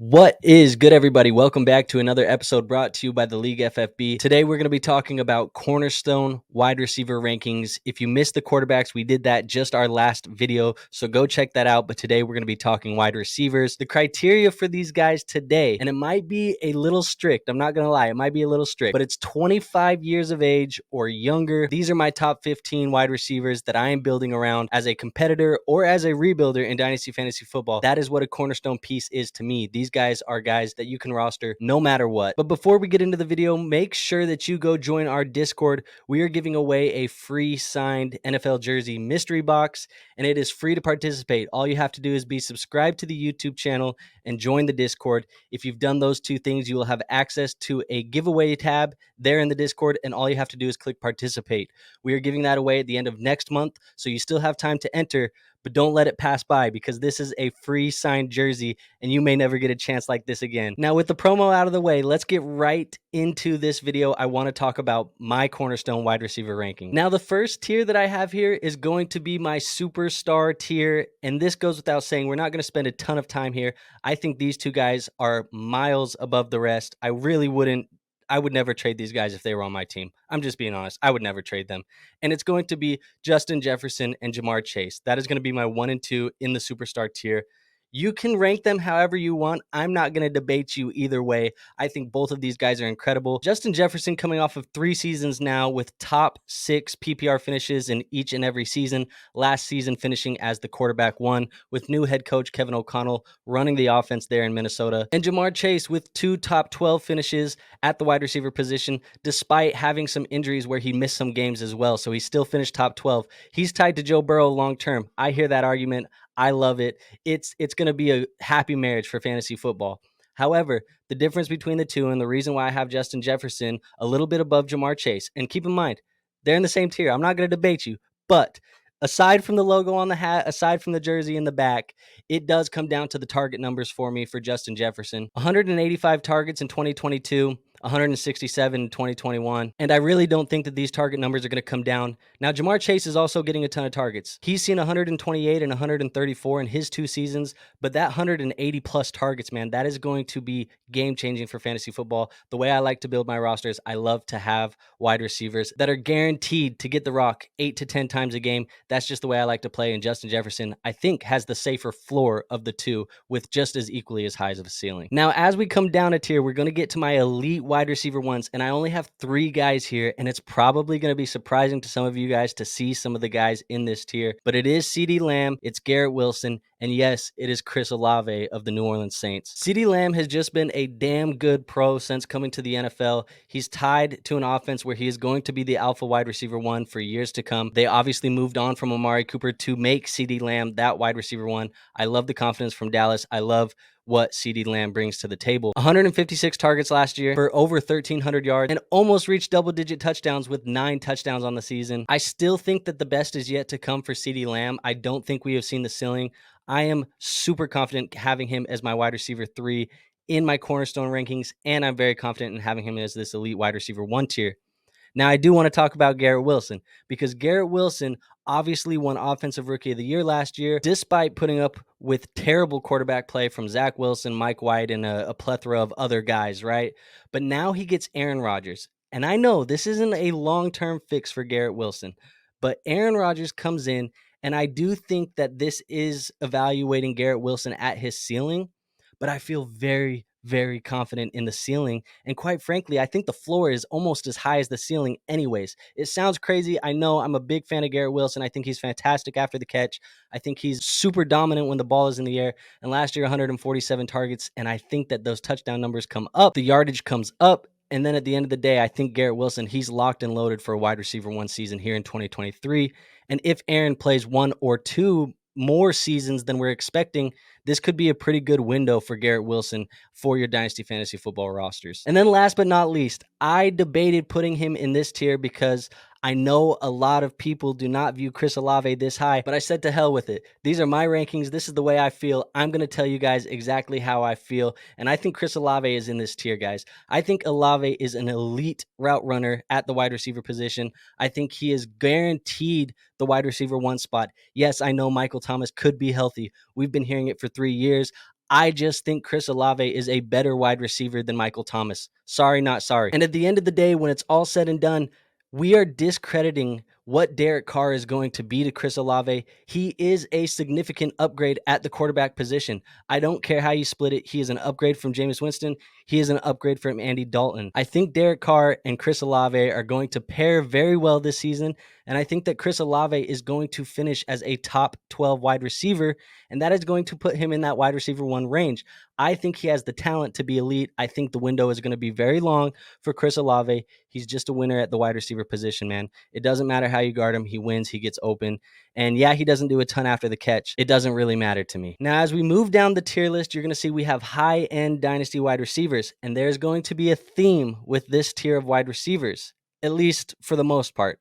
What is good, everybody? Welcome back to another episode brought to you by the League FFB. Today, we're going to be talking about Cornerstone wide receiver rankings. If you missed the quarterbacks, we did that just our last video, so go check that out. But today, we're going to be talking wide receivers. The criteria for these guys today, and it might be a little strict. I'm not going to lie. It might be a little strict, but it's 25 years of age or younger. These are my top 15 wide receivers that I am building around as a competitor or as a rebuilder in Dynasty Fantasy Football. That is what a cornerstone piece is to me. These guys are guys that you can roster no matter what. But before we get into the video, make sure that you go join our Discord. We are giving away a free signed NFL jersey mystery box, and it is free to participate. All you have to do is be subscribed to the YouTube channel and join the Discord. If you've done those two things, you will have access to a giveaway tab there in the Discord, and all you have to do is click participate. We are giving that away at the end of next month, so you still have time to enter, but don't let it pass by because this is a free signed jersey and you may never get a chance like this again. Now, with the promo out of the way, let's get right into this video. I want to talk about my Cornerstone wide receiver ranking. Now, the first tier that I have here is going to be my superstar tier, and this goes without saying. We're not going to spend a ton of time here. I think these two guys are miles above the rest. I would never trade these guys if they were on my team. I'm just being honest. I would never trade them. And it's going to be Justin Jefferson and Ja'Marr Chase. That is going to be my 1 and 2 in the superstar tier. You can rank them however you want. I'm not going to debate you either way. I think both of these guys are incredible. Justin Jefferson coming off of 3 seasons now with top 6 PPR finishes in each and every season. Last season finishing as the quarterback 1 with new head coach Kevin O'Connell running the offense there in Minnesota. And Ja'Marr Chase with 2 top 12 finishes at the wide receiver position, despite having some injuries where he missed some games as well. So he still finished top 12. He's tied to Joe Burrow long term. I hear that argument. I love it. It's going to be a happy marriage for fantasy football. However, the difference between the two and the reason why I have Justin Jefferson a little bit above Ja'Marr Chase, and keep in mind, they're in the same tier. I'm not going to debate you, but aside from the logo on the hat, aside from the jersey in the back, it does come down to the target numbers for me for Justin Jefferson. 185 targets in 2022. 167 in 2021. And I really don't think that these target numbers are going to come down. Now, Ja'Marr Chase is also getting a ton of targets. He's seen 128 and 134 in his 2 seasons, but that 180 plus targets, man, that is going to be game changing for fantasy football. The way I like to build my rosters, I love to have wide receivers that are guaranteed to get the rock 8 to 10 times a game. That's just the way I like to play. And Justin Jefferson, I think, has the safer floor of the two with just as equally as high of a ceiling. Now, as we come down a tier, we're going to get to my elite wide receiver ones, and I only have 3 guys here, and it's probably going to be surprising to some of you guys to see some of the guys in this tier, but it is CeeDee Lamb, it's Garrett Wilson, and yes, it is Chris Olave of the New Orleans Saints. CeeDee Lamb has just been a damn good pro since coming to the NFL. He's tied to an offense where he is going to be the alpha wide receiver 1 for years to come. They obviously moved on from Amari Cooper to make CeeDee Lamb that wide receiver 1. I love the confidence from Dallas. I love what CeeDee Lamb brings to the table. 156 targets last year for over 1,300 yards and almost reached double-digit touchdowns with 9 touchdowns on the season. I still think that the best is yet to come for CeeDee Lamb. I don't think we have seen the ceiling. I am super confident having him as my wide receiver 3 in my Cornerstone rankings, and I'm very confident in having him as this elite wide receiver 1 tier. Now, I do want to talk about Garrett Wilson because Garrett Wilson obviously won Offensive Rookie of the Year last year, despite putting up with terrible quarterback play from Zach Wilson, Mike White, and a plethora of other guys, right? But now he gets Aaron Rodgers. And I know this isn't a long-term fix for Garrett Wilson, but Aaron Rodgers comes in, and I do think that this is evaluating Garrett Wilson at his ceiling, but I feel very, very confident in the ceiling. And quite frankly, I think the floor is almost as high as the ceiling anyways. It sounds crazy. I know. I'm a big fan of Garrett Wilson. I think he's fantastic after the catch. I think he's super dominant when the ball is in the air. And last year, 147 targets. And I think that those touchdown numbers come up. The yardage comes up. And then at the end of the day, I think Garrett Wilson, he's locked and loaded for a wide receiver 1 season here in 2023. And if Aaron plays 1 or 2 more seasons than we're expecting, this could be a pretty good window for Garrett Wilson for your Dynasty Fantasy Football rosters. And then last but not least, I debated putting him in this tier because I know a lot of people do not view Chris Olave this high, but I said to hell with it. These are my rankings. This is the way I feel. I'm going to tell you guys exactly how I feel. And I think Chris Olave is in this tier, guys. I think Olave is an elite route runner at the wide receiver position. I think he is guaranteed the wide receiver 1 spot. Yes, I know Michael Thomas could be healthy. We've been hearing it for 3 years. I just think Chris Olave is a better wide receiver than Michael Thomas. Sorry, not sorry. And at the end of the day, when it's all said and done, we are discrediting what Derek Carr is going to be to Chris Olave. He is a significant upgrade at the quarterback position. I don't care how you split it. He is an upgrade from Jameis Winston. He is an upgrade from Andy Dalton. I think Derek Carr and Chris Olave are going to pair very well this season, and I think that Chris Olave is going to finish as a top 12 wide receiver, and that is going to put him in that wide receiver 1 range. I think he has the talent to be elite. I think the window is going to be very long for Chris Olave. He's just a winner at the wide receiver position, man. It doesn't matter how you guard him. He wins. He gets open. And yeah, he doesn't do a ton after the catch. It doesn't really matter to me. Now, as we move down the tier list, you're going to see we have high-end dynasty wide receivers, and there's going to be a theme with this tier of wide receivers, at least for the most part.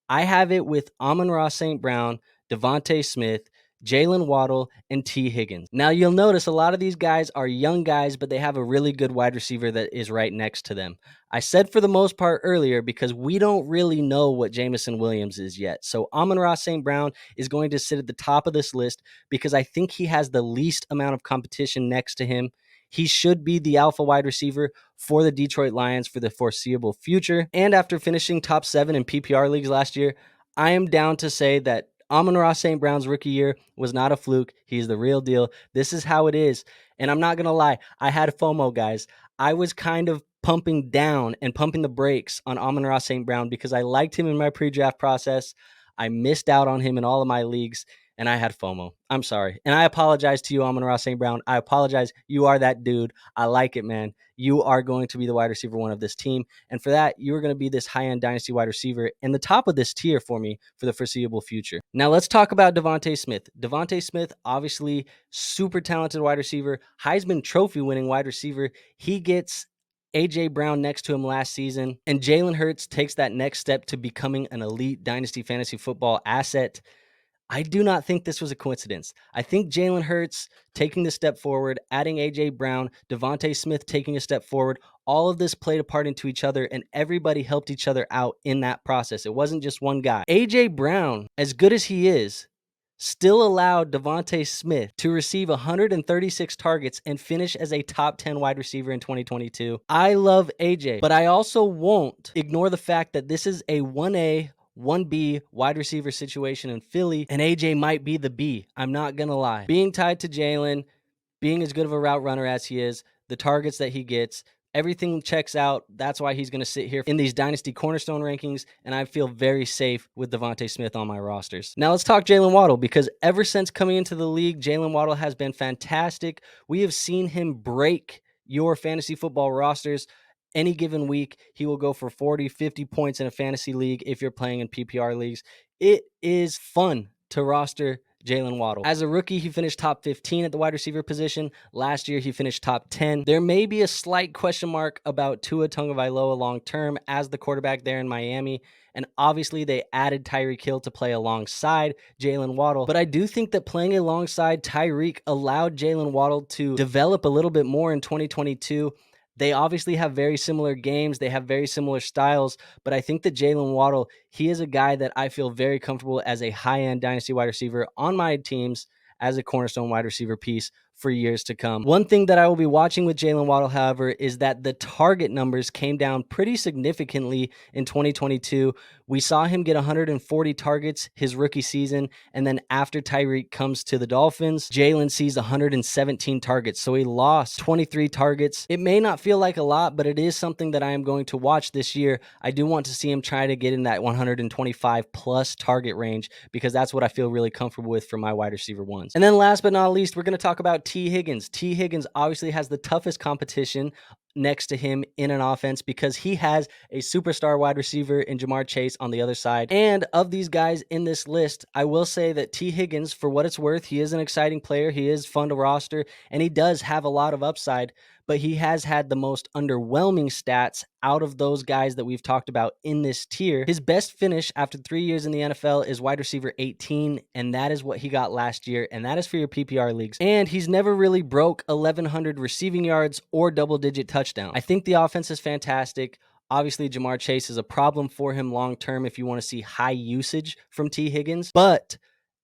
I have it with Amon-Ra St. Brown, Devontae Smith, Jalen Waddle, and T. Higgins. Now, you'll notice a lot of these guys are young guys, but they have a really good wide receiver that is right next to them. I said for the most part earlier because we don't really know what Jameson Williams is yet. So Amon-Ra St. Brown is going to sit at the top of this list because I think he has the least amount of competition next to him. He should be the alpha wide receiver for the Detroit Lions for the foreseeable future. And after finishing top 7 in PPR leagues last year, I am down to say that Amon-Ra St. Brown's rookie year was not a fluke. He's the real deal. This is how it is. And I'm not going to lie. I had FOMO, guys. I was kind of pumping down and pumping the brakes on Amon-Ra St. Brown because I liked him in my pre-draft process. I missed out on him in all of my leagues, and I had FOMO. I'm sorry. And I apologize to you, Amon-Ra St. Brown. I apologize. You are that dude. I like it, man. You are going to be the wide receiver 1 of this team. And for that, you're going to be this high-end dynasty wide receiver in the top of this tier for me for the foreseeable future. Now, let's talk about Devontae Smith. Devontae Smith, obviously, super talented wide receiver, Heisman Trophy winning wide receiver. He gets A.J. Brown next to him last season, and Jalen Hurts takes that next step to becoming an elite dynasty fantasy football asset. I do not think this was a coincidence. I think Jalen Hurts taking the step forward, adding A.J. Brown, Devontae Smith taking a step forward, all of this played a part into each other, and everybody helped each other out in that process. It wasn't just one guy. A.J. Brown, as good as he is, still allowed Devontae Smith to receive 136 targets and finish as a top 10 wide receiver in 2022. I love AJ, but I also won't ignore the fact that this is a 1A, 1B wide receiver situation in Philly, and AJ might be the B. I'm not going to lie. Being tied to Jalen, being as good of a route runner as he is, the targets that he gets, everything checks out. That's why he's going to sit here in these Dynasty Cornerstone rankings, and I feel very safe with Devontae Smith on my rosters. Now let's talk Jalen Waddle, because ever since coming into the league, Jalen Waddle has been fantastic. We have seen him break your fantasy football rosters. Any given week, he will go for 40, 50 points in a fantasy league if you're playing in PPR leagues. It is fun to roster Jalen Waddle. As a rookie, he finished top 15 at the wide receiver position. Last year, he finished top 10. There may be a slight question mark about Tua Tagovailoa long-term as the quarterback there in Miami, and obviously they added Tyreek Hill to play alongside Jalen Waddle, but I do think that playing alongside Tyreek allowed Jalen Waddle to develop a little bit more in 2022. They obviously have very similar games. They have very similar styles, but I think that Jalen Waddle, he is a guy that I feel very comfortable as a high-end dynasty wide receiver on my teams as a cornerstone wide receiver piece for years to come. One thing that I will be watching with Jalen Waddle, however, is that the target numbers came down pretty significantly in 2022. We saw him get 140 targets his rookie season, and then after Tyreek comes to the Dolphins, Jalen sees 117 targets, so he lost 23 targets. It may not feel like a lot, but it is something that I am going to watch this year. I do want to see him try to get in that 125 plus target range, because that's what I feel really comfortable with for my wide receiver ones. And then last but not least, we're going to talk about T. Higgins. T. Higgins obviously has the toughest competition next to him in an offense because he has a superstar wide receiver in Jamar Chase on the other side. And of these guys in this list, I will say that T. Higgins, for what it's worth, he is an exciting player. He is fun to roster, and he does have a lot of upside, but he has had the most underwhelming stats out of those guys that we've talked about in this tier. His best finish after 3 years in the NFL is wide receiver 18, and that is what he got last year, and that is for your PPR leagues. And he's never really broke 1,100 receiving yards or double-digit touchdowns. I think the offense is fantastic. Obviously, Jamar Chase is a problem for him long-term if you want to see high usage from T. Higgins, but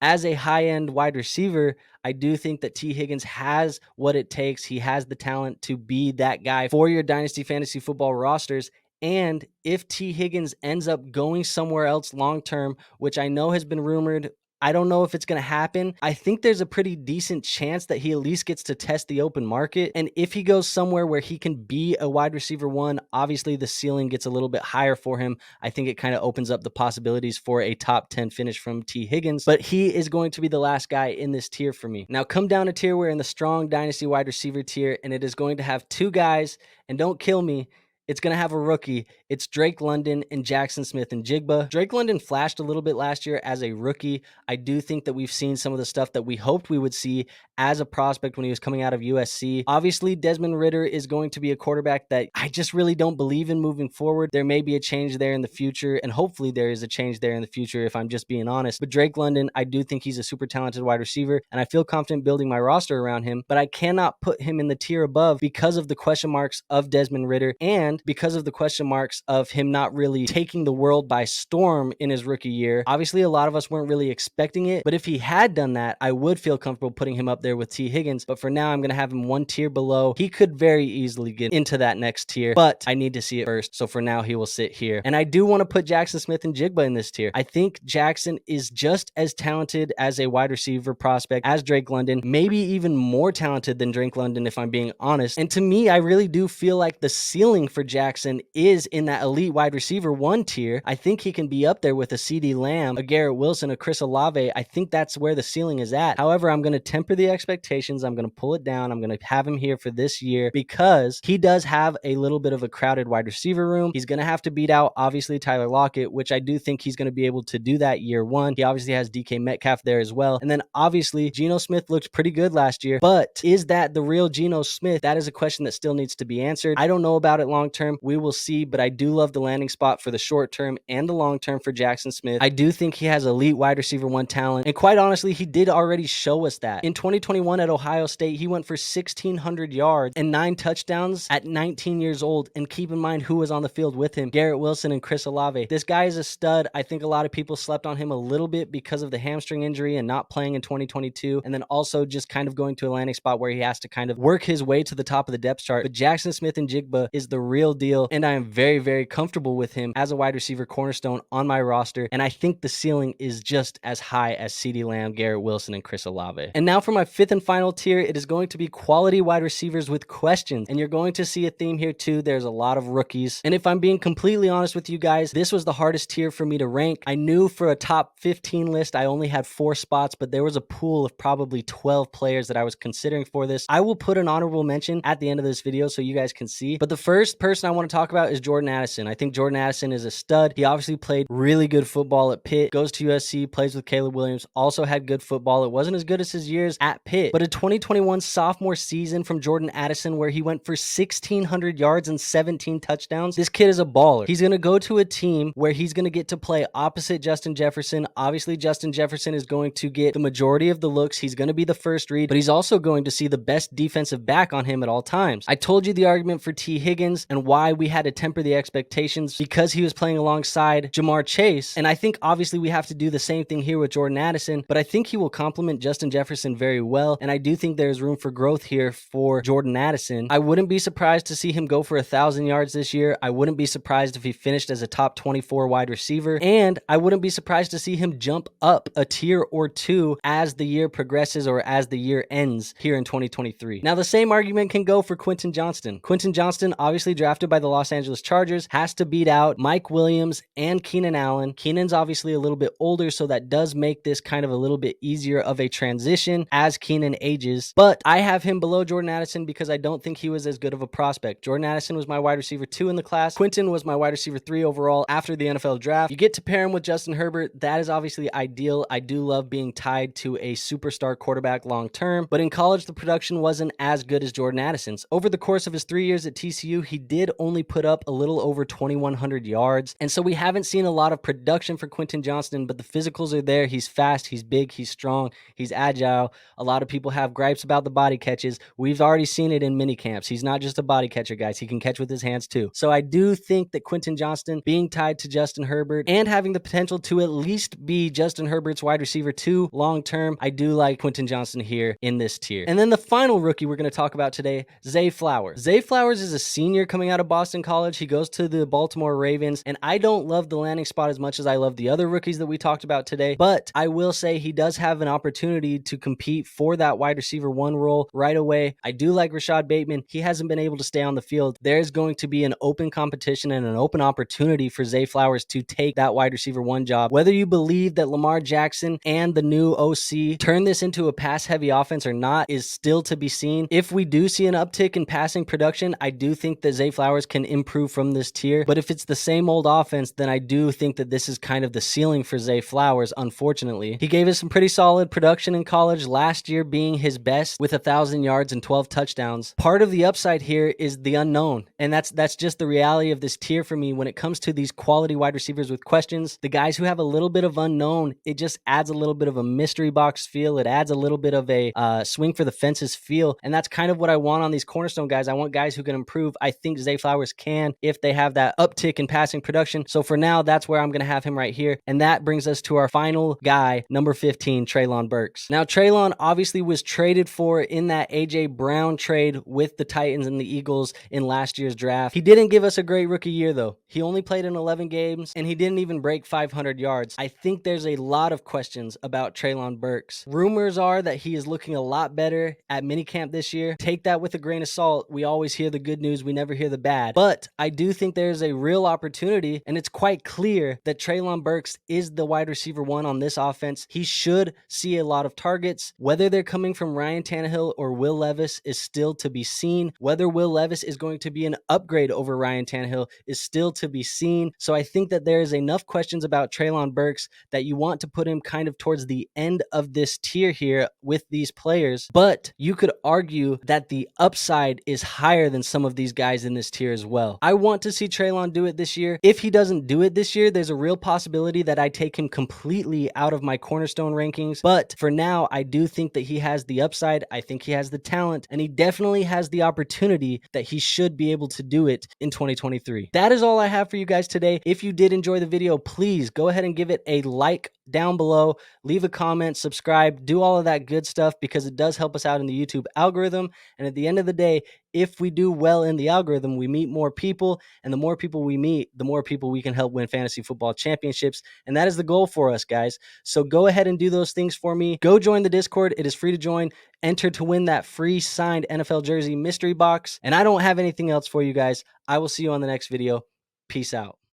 as a high-end wide receiver, I do think that T. Higgins has what it takes. He has the talent to be that guy for your Dynasty Fantasy Football rosters. And if T. Higgins ends up going somewhere else long-term, which I know has been rumored, I don't know if it's going to happen. I think there's a pretty decent chance that he at least gets to test the open market. And if he goes somewhere where he can be a wide receiver one, obviously the ceiling gets a little bit higher for him. I think it kind of opens up the possibilities for a top 10 finish from T. Higgins, but he is going to be the last guy in this tier for me. Now come down a tier, we're in the strong Dynasty wide receiver tier, and it is going to have two guys, and don't kill me, it's going to have a rookie. It's Drake London and Jackson Smith-Njigba. Drake London flashed a little bit last year as a rookie. I do think that we've seen some of the stuff that we hoped we would see as a prospect when he was coming out of USC. Obviously, Desmond Ridder is going to be a quarterback that I just really don't believe in moving forward. There may be a change there in the future, and hopefully there is a change there in the future if I'm just being honest. But Drake London, I do think he's a super talented wide receiver, and I feel confident building my roster around him, but I cannot put him in the tier above because of the question marks of Desmond Ridder and because of the question marks of him not really taking the world by storm in his rookie year. Obviously, a lot of us weren't really expecting it, but if he had done that, I would feel comfortable putting him up there with T. Higgins. But for now, I'm going to have him one tier below. He could very easily get into that next tier, but I need to see it first. So for now, he will sit here. And I do want to put Jackson Smith-Njigba in this tier. I think Jackson is just as talented as a wide receiver prospect as Drake London, maybe even more talented than Drake London, if I'm being honest. And to me, I really do feel like the ceiling for Jackson is in that elite wide receiver one tier. I think he can be up there with a CeeDee Lamb, a Garrett Wilson, a Chris Olave. I think that's where the ceiling is at. However, I'm going to temper the expectations. I'm going to pull it down. I'm going to have him here for this year because he does have a little bit of a crowded wide receiver room. He's going to have to beat out, obviously, Tyler Lockett, which I do think he's going to be able to do that year one. He obviously has DK Metcalf there as well. And then obviously, Geno Smith looked pretty good last year, but is that the real Geno Smith? That is a question that still needs to be answered. I don't know about it long term. We will see, but I do love the landing spot for the short term and the long term for Jackson Smith. I do think he has elite wide receiver one talent, and quite honestly, he did already show us that. In 2021 at Ohio State, he went for 1,600 yards and 9 touchdowns at 19 years old, and keep in mind who was on the field with him, Garrett Wilson and Chris Olave. This guy is a stud. I think a lot of people slept on him a little bit because of the hamstring injury and not playing in 2022, and then also just kind of going to a landing spot where he has to kind of work his way to the top of the depth chart. But Jackson Smith-Njigba is the real deal, and I am very, very comfortable with him as a wide receiver cornerstone on my roster, and I think the ceiling is just as high as CeeDee Lamb, Garrett Wilson, and Chris Olave. And now for my fifth and final tier, it is going to be quality wide receivers with questions, and you're going to see a theme here too. There's a lot of rookies, and if I'm being completely honest with you guys, this was the hardest tier for me to rank. I knew for a top 15 list, I only had 4 spots, but there was a pool of probably 12 players that I was considering for this. I will put an honorable mention at the end of this video so you guys can see, but the first person I want to talk about is Jordan Addison. I think Jordan Addison is a stud. He obviously played really good football at Pitt, goes to USC, plays with Caleb Williams, also had good football. It wasn't as good as his years at Pitt, but a 2021 sophomore season from Jordan Addison where he went for 1,600 yards and 17 touchdowns. This kid is a baller. He's going to go to a team where he's going to get to play opposite Justin Jefferson. Obviously, Justin Jefferson is going to get the majority of the looks. He's going to be the first read, but he's also going to see the best defensive back on him at all times. I told you the argument for T. Higgins and why we had to temper the expectations because he was playing alongside Jamar Chase, and I think obviously we have to do the same thing here with Jordan Addison, but I think he will complement Justin Jefferson very well, and I do think there's room for growth here for Jordan Addison. I wouldn't be surprised to see him go for 1,000 yards this year. I wouldn't be surprised if he finished as a top 24 wide receiver, and I wouldn't be surprised to see him jump up a tier or two as the year progresses or as the year ends here in 2023. Now, the same argument can go for Quentin Johnston. Quentin Johnston, obviously drafted by the Los Angeles Chargers, has to beat out Mike Williams and Keenan Allen. Keenan's obviously a little bit older, so that does make this kind of a little bit easier of a transition as Keenan ages, but I have him below Jordan Addison because I don't think he was as good of a prospect. Jordan Addison was my wide receiver 2 in the class. Quentin was my wide receiver 3 overall after the NFL draft. You get to pair him with Justin Herbert. That is obviously ideal. I do love being tied to a superstar quarterback long term, but in college, the production wasn't as good as Jordan Addison's. Over the course of his 3 years at TCU, he did did only put up a little over 2,100 yards. And so we haven't seen a lot of production for Quentin Johnston, but the physicals are there. He's fast, he's big, he's strong, he's agile. A lot of people have gripes about the body catches. We've already seen it in mini camps. He's not just a body catcher, guys. He can catch with his hands too. So I do think that Quentin Johnston being tied to Justin Herbert and having the potential to at least be Justin Herbert's wide receiver 2 long term, I do like Quentin Johnston here in this tier. And then the final rookie we're going to talk about today, Zay Flowers. Zay Flowers is a senior coming out of Boston College. He goes to the Baltimore Ravens, and I don't love the landing spot as much as I love the other rookies that we talked about today, but I will say he does have an opportunity to compete for that wide receiver 1 role right away. I do like Rashad Bateman. He hasn't been able to stay on the field. There's going to be an open competition and an open opportunity for Zay Flowers to take that wide receiver 1 job. Whether you believe that Lamar Jackson and the new OC turn this into a pass-heavy offense or not is still to be seen. If we do see an uptick in passing production, I do think that Zay Flowers can improve from this tier. But if it's the same old offense, then I do think that this is kind of the ceiling for Zay Flowers, unfortunately. He gave us some pretty solid production in college, last year being his best with 1,000 yards and 12 touchdowns. Part of the upside here is the unknown, and that's just the reality of this tier for me when it comes to these quality wide receivers with questions. The guys who have a little bit of unknown, it just adds a little bit of a mystery box feel. It adds a little bit of a swing for the fences feel, and that's kind of what I want on these Cornerstone guys. I want guys who can improve. I think Zay Flowers can if they have that uptick in passing production. So for now, that's where I'm going to have him right here, and that brings us to our final guy, number 15, Treylon Burks. Now, Treylon obviously was traded for in that A.J. Brown trade with the Titans and the Eagles in last year's draft. He didn't give us a great rookie year, though. He only played in 11 games, and he didn't even break 500 yards. I think there's a lot of questions about Treylon Burks. Rumors are that he is looking a lot better at minicamp this year. Take that with a grain of salt. We always hear the good news. We never hear the bad. But I do think there's a real opportunity, and it's quite clear that Treylon Burks is the wide receiver 1 on this offense. He should see a lot of targets. Whether they're coming from Ryan Tannehill or Will Levis is still to be seen. Whether Will Levis is going to be an upgrade over Ryan Tannehill is still to be seen. So I think that there is enough questions about Treylon Burks that you want to put him kind of towards the end of this tier here with these players. But you could argue that the upside is higher than some of these guys in this tier as well. I want to see Treylon do it this year. If he doesn't do it this year, there's a real possibility that I take him completely out of my Cornerstone rankings. But for now, I do think that he has the upside. I think he has the talent, and he definitely has the opportunity that he should be able to do it in 2023. That is all I have for you guys today. If you did enjoy the video, please go ahead and give it a like down below, leave a comment, subscribe, do all of that good stuff because it does help us out in the YouTube algorithm. And at the end of the day, if we do well in the algorithm, we meet more people, and the more people we meet, the more people we can help win fantasy football championships. And that is the goal for us, guys. So go ahead and do those things for me. Go join the Discord. It is free to join. Enter to win that free signed NFL jersey mystery box. And I don't have anything else for you guys. I will see you on the next video. Peace out.